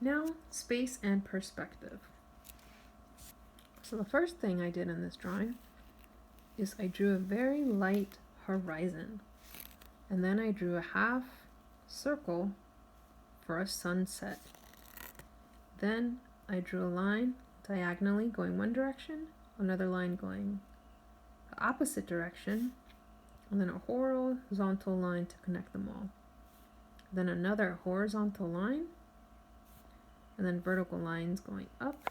Now, space and perspective. So the first thing I did in this drawing is I drew a very light horizon, and then I drew a half circle for a sunset. Then I drew a line diagonally going one direction, another line going the opposite direction, and then a horizontal line to connect them all. Then another horizontal line, and then vertical lines going up.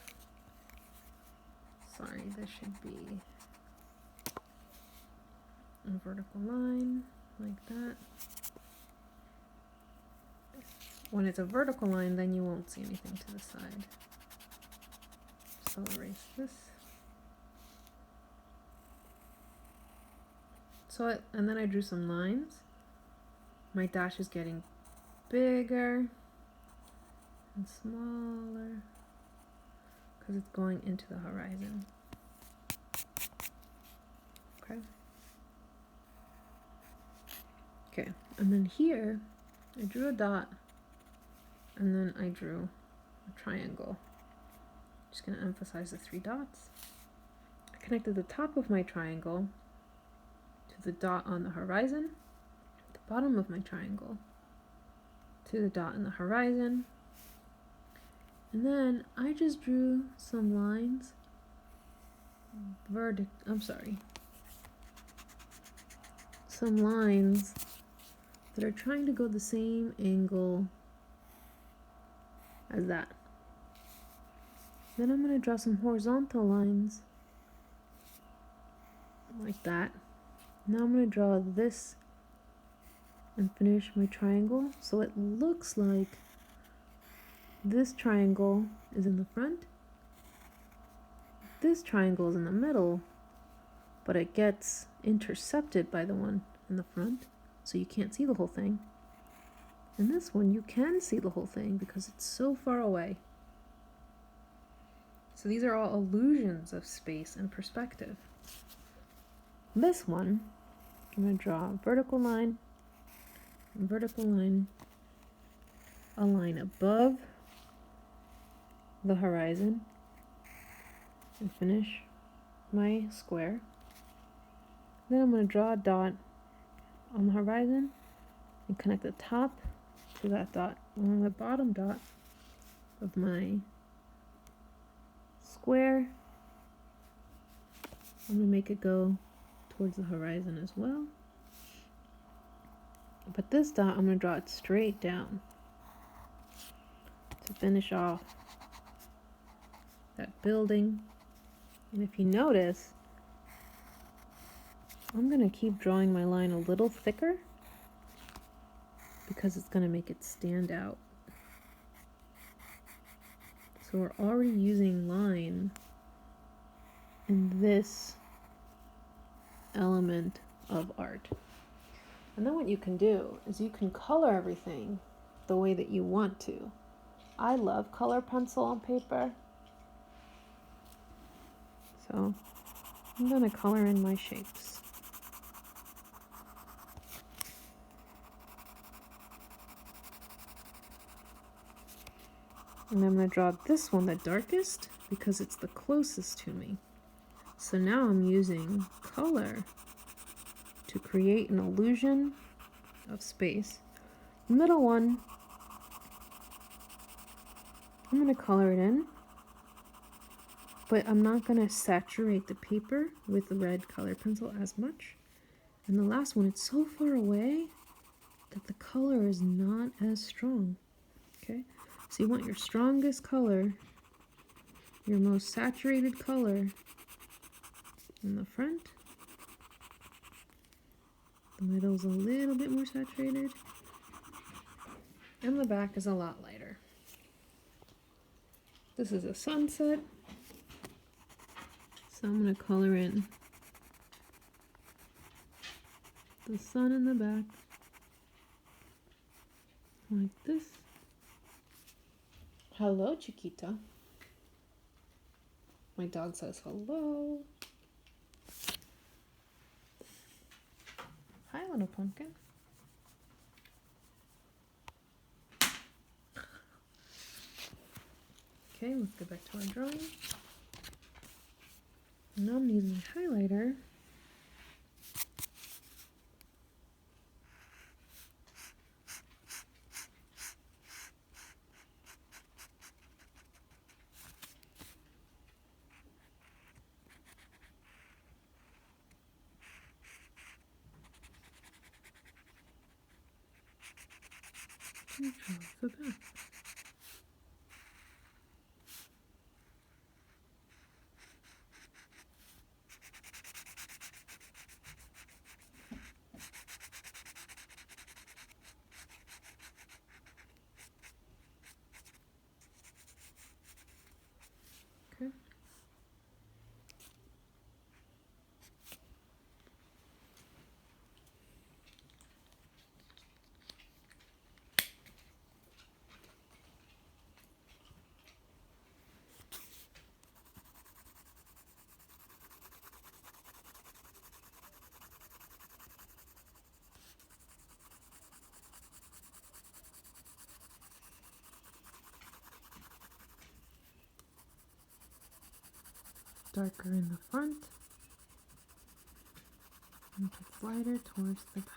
Sorry, this should be a vertical line like that. When it's a vertical line, then you won't see anything to the side. So I'll erase this. And then I drew some lines. My dash is getting bigger and smaller because it's going into the horizon. Okay, and then here I drew a dot, and then I drew a triangle. Just going to emphasize the 3 dots. I connected the top of my triangle to the dot on the horizon, the bottom of my triangle to the dot in the horizon, and then I just drew some lines some lines that are trying to go the same angle as that. Then I'm going to draw some horizontal lines like that. Now I'm going to draw this and finish my triangle so it looks like this triangle is in the front, this triangle is in the middle, but it gets intercepted by the one in the front, so you can't see the whole thing. And this one you can see the whole thing because it's so far away. So these are all illusions of space and perspective. This one, I'm going to draw a vertical line, a line above the horizon, and finish my square. Then I'm going to draw a dot on the horizon and connect the top to that dot along the bottom dot of my square. I'm going to make it go towards the horizon as well. But this dot, I'm going to draw it straight down to finish off that building. And if you notice, I'm going to keep drawing my line a little thicker because it's going to make it stand out. So we're already using line in this element of art. And then what you can do is you can color everything the way that you want to. I love color pencil on paper. So I'm going to color in my shapes. And I'm going to draw this one the darkest because it's the closest to me. So now I'm using color to create an illusion of space. The middle one, I'm going to color it in, but I'm not going to saturate the paper with the red color pencil as much. And the last one, it's so far away that the color is not as strong. Okay, so you want your strongest color, your most saturated color in the front. The middle's a little bit more saturated, and the back is a lot lighter. This is a sunset, so I'm going to color in the sun in the back like this. Hello, Chiquita. My dog says hello. Hi, little pumpkin. Okay, let's get back to our drawing. Now I'm using highlighter. To draw the back. Okay. Darker in the front, and it gets lighter towards the back.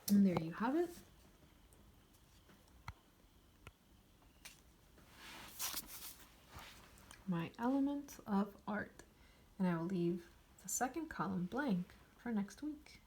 And there you have it. My element of art. And I will leave the second column blank for next week.